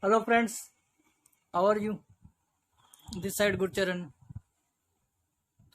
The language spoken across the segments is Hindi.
Hello friends, how are you? This side Gurcharan.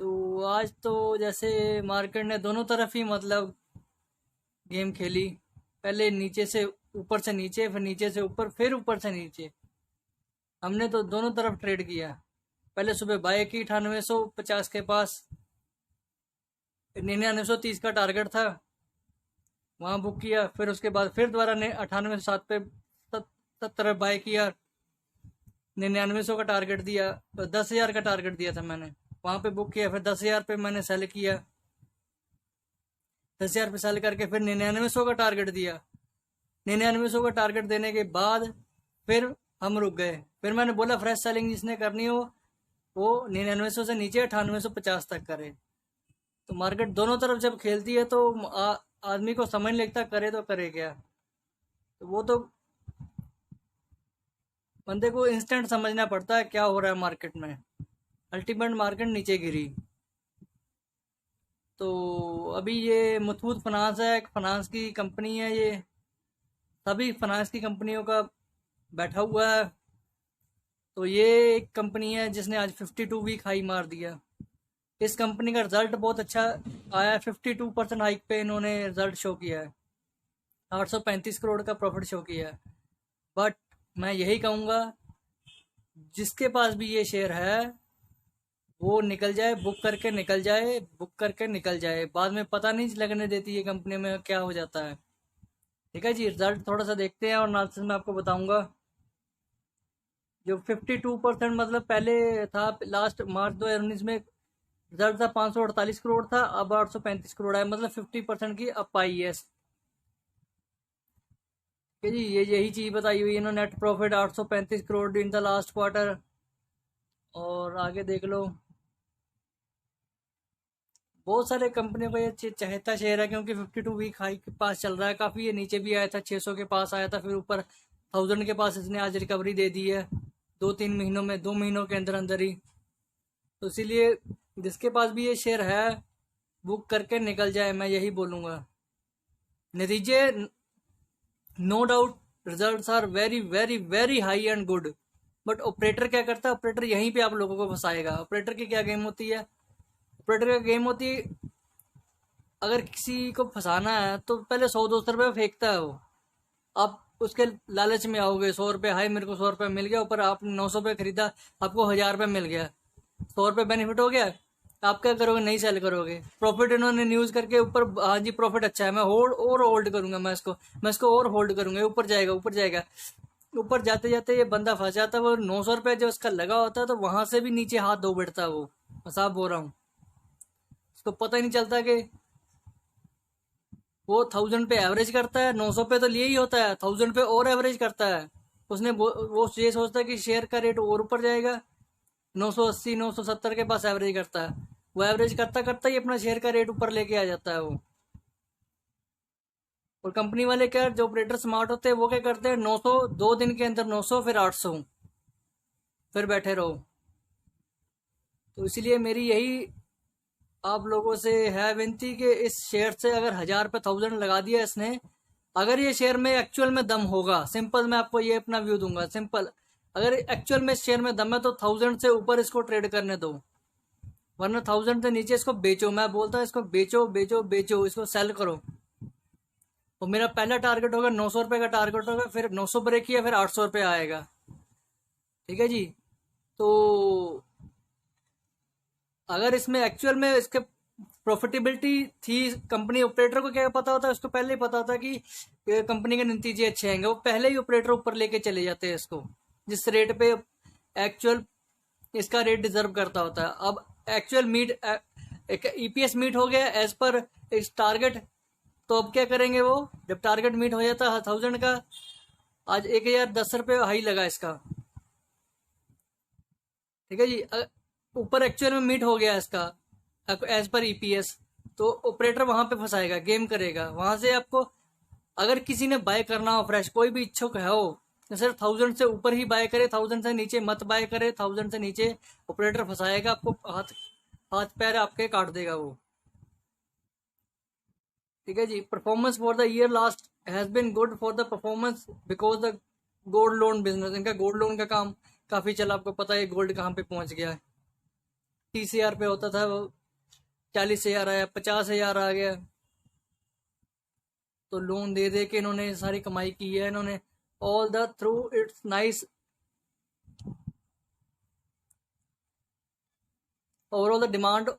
तो आज तो जैसे मार्केट ने दोनों तरफ ही मतलब गेम खेली। पहले नीचे से ऊपर से नीचे, फिर नीचे से ऊपर, फिर ऊपर से नीचे। हमने तो दोनों तरफ ट्रेड किया। पहले सुबह बाय की 9850 के पास, 9930 का टारगेट था, वहां बुक किया। फिर उसके बाद फिर दोबारा ने 9807 पे 70 बाय किया, 9900 का टारगेट दिया। 10,000 का टारगेट दिया था मैंने, वहां पे बुक किया। फिर 10,000 पे मैंने सेल किया, 10,000 पे सेल करके फिर 9900 का टारगेट दिया। 9900 का टारगेट देने के बाद फिर हम रुक गए। फिर मैंने बोला फ्रेश सेलिंग जिसने करनी हो वो 9900 से नीचे 9850 तक करे। तो मार्केट दोनों तरफ जब खेलती है तो आदमी को समझ नहीं लगता करे तो करे क्या। तो वो तो बंदे को इंस्टेंट समझना पड़ता है क्या हो रहा है मार्केट में। अल्टीमेट मार्केट नीचे गिरी। तो अभी ये मुथूट फाइनेंस है, एक फाइनेंस की कंपनी है। ये सभी फाइनेंस की कंपनियों का बैठा हुआ है। तो ये एक कंपनी है जिसने आज 52 वीक हाई मार दिया। इस कंपनी का रिजल्ट बहुत अच्छा आया है। 52% हाइक पे इन्होंने रिजल्ट शो किया है। 835 करोड़ का प्रॉफिट शो किया है। बट मैं यही कहूँगा, जिसके पास भी ये शेयर है वो निकल जाए, बुक करके निकल जाए, बुक करके निकल जाए। बाद में पता नहीं लगने देती ये कंपनी में क्या हो जाता है। ठीक है जी, रिजल्ट थोड़ा सा देखते हैं और एनालिसिस में आपको बताऊंगा। जो 52% मतलब पहले था, लास्ट मार्च 2019 में रिजल्ट था 548 करोड़ था, अब 835 करोड़ है, मतलब 50% की अप आई है। ठीक है जी, ये यही चीज बताई हुई है। Net profit 835 crore in the last quarter. और आगे देख लो, बहुत सारे कंपनियों का ये चहेता शेयर है, क्योंकि 52 वीक हाई के पास चल रहा है। काफी ये नीचे भी आया था, 600 के पास आया था, फिर ऊपर 1000 के पास इसने आज रिकवरी दे दी है 2-3 महीनों में, 2 महीनों के अंदर अंदर ही। तो इसीलिए जिसके पास भी ये शेयर है बुक करके निकल जाए, मैं यही बोलूंगा। नतीजे no doubt, results are very very very high and good. But operator क्या करता है? ऑपरेटर यहीं पे आप लोगों को फंसाएगा। ऑपरेटर की क्या गेम होती है? ऑपरेटर का गेम होती है, अगर किसी को फंसाना है तो पहले 100-200 रुपये फेंकता है वो। आप उसके लालच में आओगे, 100 रुपये, हाय मेरे को 100 रुपये मिल गया, ऊपर आपने 900 पे खरीदा, आपको 1000 रुपये मिल गया, 100 रुपये बेनिफिट हो गया। आप क्या करोगे? नहीं सेल करोगे। प्रॉफिट इन्होंने न्यूज करके ऊपर, हाँ जी प्रॉफिट अच्छा है, मैं होल्ड और होल्ड करूंगा, मैं इसको और होल्ड करूंगा, ऊपर जाएगा ऊपर जाएगा। ऊपर जाते जाते ये बंदा फंस जाता है। वो 900 रुपये जो उसका लगा होता है तो वहां से भी नीचे हाथ धो बैठता है वो। मैं साफ बोल रहा हूँ, उसको पता ही नहीं चलता कि वो 1000 पे एवरेज करता है। 900 पे तो लिए ही होता है, 1000 पे और एवरेज करता है। उसने वो ये सोचता है कि शेयर का रेट और ऊपर जाएगा। 980 970 के पास एवरेज करता है। वो एवरेज करता करता ही अपना शेयर का रेट ऊपर लेके आ जाता है वो। और कंपनी वाले क्या, जो ऑपरेटर स्मार्ट होते हैं वो क्या करते हैं, 900 2 दिन के अंदर 900, फिर 800, फिर बैठे रहो। तो इसीलिए मेरी यही आप लोगों से है विनती कि इस शेयर से अगर 1000 पे 1000 लगा दिया इसने, अगर ये शेयर में एक्चुअल में दम होगा, सिंपल मैं आपको ये अपना व्यू दूंगा सिंपल, अगर एक्चुअल में शेयर में दम है तो 1000 से ऊपर इसको ट्रेड करने दो, वरना 1000 से नीचे इसको बेचो। मैं बोलता हूँ इसको बेचो बेचो बेचो, इसको सेल करो। तो मेरा पहला टारगेट होगा 900 रुपये का टारगेट होगा, फिर 900 ब्रेक किया, फिर 800 रुपये आएगा। ठीक है जी। तो अगर इसमें एक्चुअल में इसके प्रॉफिटेबिलिटी थी, कंपनी ऑपरेटर को क्या पता होता है? उसको पहले ही पता होता है कि कंपनी के नतीजे अच्छे आएंगे, वो पहले ही ऑपरेटर ऊपर लेके चले जाते हैं इसको, जिस रेट पे एक्चुअल इसका रेट डिजर्व करता होता है। अब एक्चुअल मीट, एक ईपीएस मीट हो गया एज पर इस टारगेट। तो अब क्या करेंगे वो, जब टारगेट मीट हो जाता है 1000 का, आज 1010 रुपये हाई लगा इसका। ठीक है जी, ऊपर एक्चुअल में मीट हो गया इसका एज पर ईपीएस। तो ऑपरेटर वहां पे फंसाएगा, गेम करेगा वहां से आपको। अगर किसी ने बाय करना हो फ्रेश, कोई भी इच्छुक है हो, तो सिर्फ 1000 से ऊपर ही बाय करे, 1000 से नीचे मत बाय करे। 1000 से नीचे ऑपरेटर फंसाएगा आपको, हाथ हाथ पैर आपके काट देगा वो। ठीक है जी। Performance for the year last has been good for the performance because the gold loan business, इनका गोल्ड लोन का काम काफ़ी चला, आपको पता है गोल्ड कहाँ पे पहुंच गया है। 30,000 पे होता था वो 40,000 आया, 50,000 आ गया। तो लोन दे दे के इन्होंने सारी कमाई की है इन्होंने। All the through it's nice, overall the demand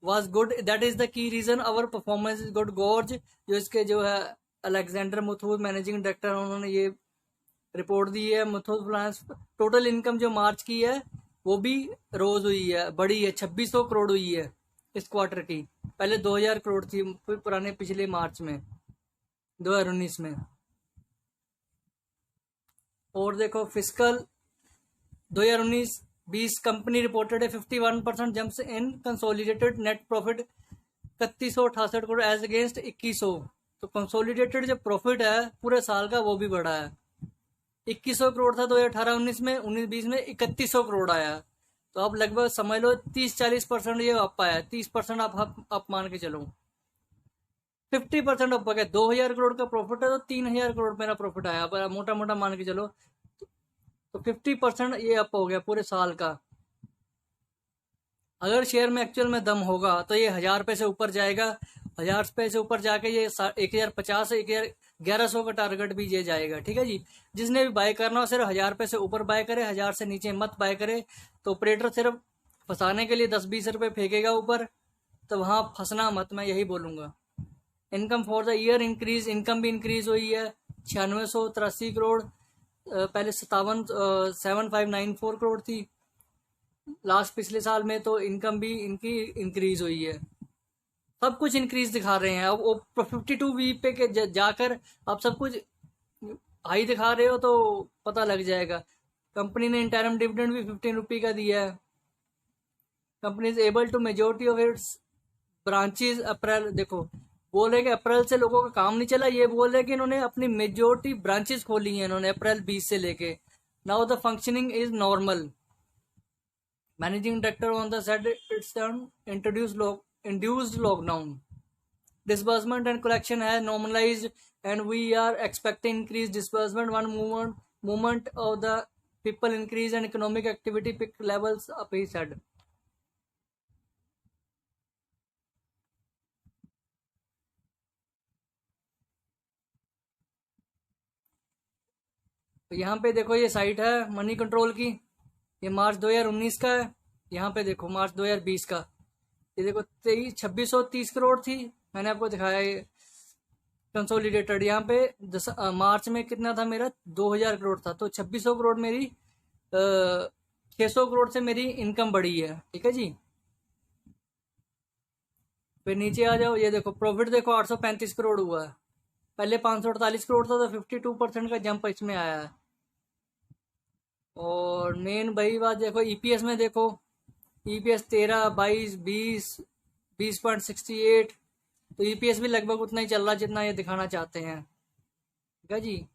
was good, that is the key reason our performance is good. George जो इसके जो है अलेक्जेंडर मुथूट मैनेजिंग डायरेक्टर, उन्होंने ये रिपोर्ट दी है। मुथूट फाइनेंस टोटल इनकम जो मार्च की है वो भी रोज हुई है, बड़ी है, 2600 करोड़ हुई है इस क्वार्टर की। पहले 2000 करोड़ थी पुराने पिछले मार्च में 2019 में। और देखो फिस्कल 2019-20 कंपनी रिपोर्टेड है 51% jumps in consolidated net profit 3168 crore as against 2100। तो कंसोलिडेटेड जो प्रॉफिट है पूरे साल का वो भी बढ़ा है। 2100 करोड़ था 2018-19 में, 19-20 में 3100 करोड़ आया। तो आप लगभग समझ लो 30-40% ये अप आया, 30% आप मान के चलो, 50% अप गया। 2000 करोड़ का प्रॉफिट है तो 3000 करोड़ मेरा प्रॉफिट आया, अब मोटा मोटा मान के चलो तो 50% ये अप हो गया पूरे साल का। अगर शेयर में एक्चुअल में दम होगा तो ये 1000 रुपये से ऊपर जाएगा। 1000 रुपये से ऊपर जाके ये 1050 1100 का टारगेट भी ये जाएगा। ठीक है जी, जिसने भी बाय करना हो सिर्फ 1000 रुपये से ऊपर बाय करे, 1000 से नीचे मत बाय करे। तो ऑपरेटर सिर्फ फंसाने के लिए 10-20 रुपये फेंकेगा ऊपर, तो वहाँ फंसना मत, मैं यही बोलूँगा। Income for the year increase, income भी इंक्रीज हुई है 9683 करोड़, पहले 7594 करोड़ थी लास्ट पिछले साल में। तो इनकम भी इनकी इंक्रीज हुई है, सब कुछ इंक्रीज दिखा रहे हैं। अब वो 52 वीक पे जाकर आप सब कुछ हाई दिखा रहे हो तो पता लग जाएगा। कंपनी ने इंटरम डिविडेंड भी 15 रुपये का दिया है। Company is able to majority of its branches April, देखो बोल रहे कि अप्रैल से लोगों का काम नहीं चला, ये बोल रहे कि इन्होंने अपनी मेजोरिटी ब्रांचेस खोली हैं इन्होंने अप्रैल 20 से लेके। Now the functioning is normal. Managing director on the said it's induced lockdown. Disbursement and collection has normalized and we are expecting increased disbursement one movement of the people increase and economic activity pick levels up, he said. तो यहाँ पे देखो ये साइट है मनी कंट्रोल की, ये मार्च 2019 का है। यहाँ पे देखो मार्च 2020 का, ये देखो 2630 करोड़ थी, मैंने आपको दिखाया ये कंसोलिडेटेड। यहाँ पे मार्च में कितना था मेरा 2000 करोड़ था, तो 2600 करोड़ मेरी 600 करोड़ से मेरी इनकम बढ़ी है। ठीक है जी, फिर नीचे आ जाओ, ये देखो प्रॉफिट देखो 835 करोड़ हुआ है, पहले 548 करोड़ था, तो 52% का जंप इसमें आया है। और मेन वही बात देखो ईपीएस में, देखो ईपीएस 13, 22, 20, 20.68, तो ईपीएस भी लगभग उतना ही चल रहा जितना ये दिखाना चाहते हैं। ठीक है जी,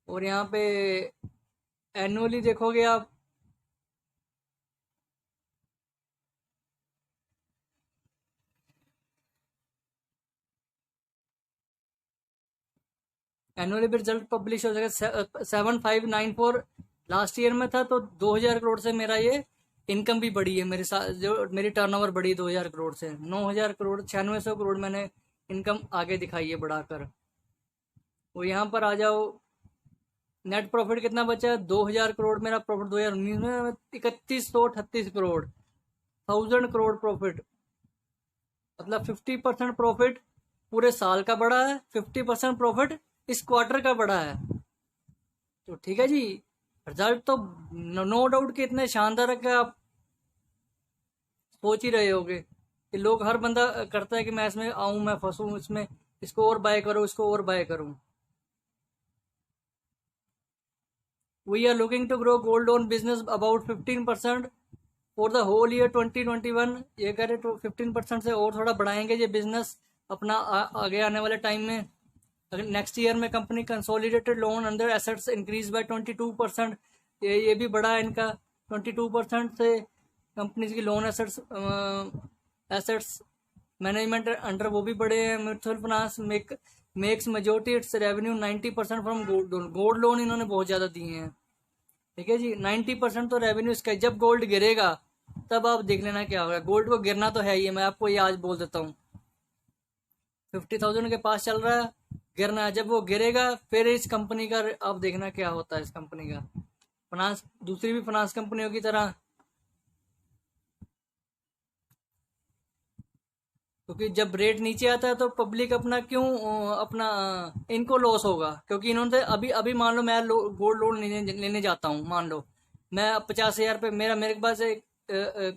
और यहाँ पे एनुअली देखोगे आप, एनुअली रिजल्ट पब्लिश हो जाएगा 7594 लास्ट ईयर में था, तो 2000 करोड़ से मेरा ये इनकम भी बढ़ी है, मेरे साथ जो मेरी टर्नओवर बढ़ी 2000 करोड़ से 9000 करोड़ 9600 करोड़ मैंने इनकम आगे दिखाई है बढ़ाकर। वो यहाँ पर आ जाओ, नेट प्रॉफिट कितना बचा है 2000 करोड़ मेरा प्रॉफिट 2019 में 3138 करोड़, 1000 करोड़ प्रॉफिट, मतलब 50% प्रॉफिट पूरे साल का बढ़ा है, 50% प्रॉफिट इस क्वार्टर का बढ़ा है। तो ठीक है जी, रिजल्ट तो नो डाउट कि इतने शानदार है कि आप सोच ही रहे होगे कि लोग, हर बंदा करता है कि मैं इसमें आऊं, मैं फंसूं इसमें, इसको और बाय करूं, इसको और बाय करूं। We are looking to grow gold loan business about 15% for the whole year 2021। ये कह रहे तो 15% से और थोड़ा बढ़ाएंगे ये बिजनेस अपना आगे आने वाले टाइम में। अगर नेक्स्ट ईयर में company consolidated loan under assets increase by 22%, ये भी बढ़ा है इनका 22% से। कंपनीज की लोन एसेट्स मैनेजमेंट अंडर वो भी बढ़े हैं। Mutual finance makes majority it's revenue 90% from gold loan. Gold loan इन्होंने बहुत ज़्यादा दिए हैं, ठीक है जी। 90% तो रेवेन्यू इसका है। जब गोल्ड गिरेगा तब आप देख लेना क्या होगा। गोल्ड को गिरना तो है ही है, मैं आपको ये आज बोल देता हूँ। 50,000 के पास चल रहा है, गिरना है। जब वो गिरेगा फिर इस कंपनी का आप देखना क्या होता है। इस कंपनी का फाइनेंस, दूसरी भी फाइनेंस कंपनियों की तरह, क्योंकि जब रेट नीचे आता है तो पब्लिक अपना क्यों अपना इनको लॉस होगा, क्योंकि इन्होंने अभी अभी मान लो मैं गोल्ड लोन लेने जाता हूँ। मान लो मैं 50,000 पे मेरे पास एक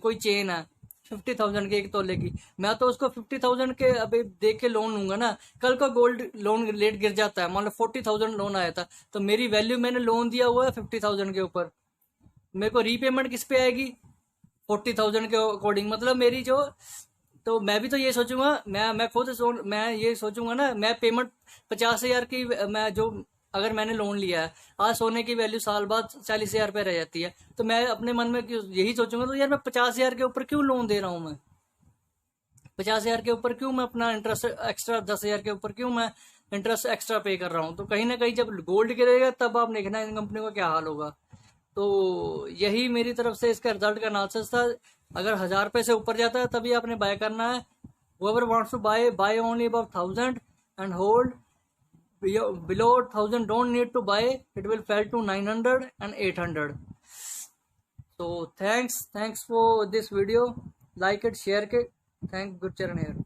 कोई चेन है 50,000 की, 1 तोले की। मैं तो उसको 50,000 के अभी देख के लोन लूंगा ना। कल का गोल्ड लोन रेट गिर जाता है, मान लो 40,000 लोन आया था, तो मेरी वैल्यू, मैंने लोन दिया हुआ है 50,000 के ऊपर, मेरे को रीपेमेंट किस पे आएगी? 40,000 के अकॉर्डिंग। मतलब मेरी जो, तो मैं भी तो ये सोचूंगा, मैं खुद मैं ये सोचूंगा ना, मैं पेमेंट 50,000 की, मैं जो, अगर मैंने लोन लिया है, आज सोने की वैल्यू साल बाद 40,000 पे रह जाती है, तो मैं अपने मन में यही सोचूंगा, तो यार मैं 50,000 के ऊपर क्यों लोन दे रहा हूँ? मैं 50,000 के ऊपर क्यों मैं अपना इंटरेस्ट एक्स्ट्रा, 10,000 के ऊपर क्यों मैं इंटरेस्ट एक्स्ट्रा पे कर रहा हूँ? तो कहीं ना कहीं जब गोल्ड गिरेगा तब आप देखना इन कंपनियों का क्या हाल होगा। तो यही मेरी तरफ से इसका रिजल्ट का एनालिसिस था। अगर 1,000 रुपये से ऊपर जाता है तभी आपने बाय करना है। whoever wants to buy only above 1,000 and hold below 1,000, don't need to buy, it will fall to 900 and 800. So thanks for this video, like it, share it. Thank Gurcharan here.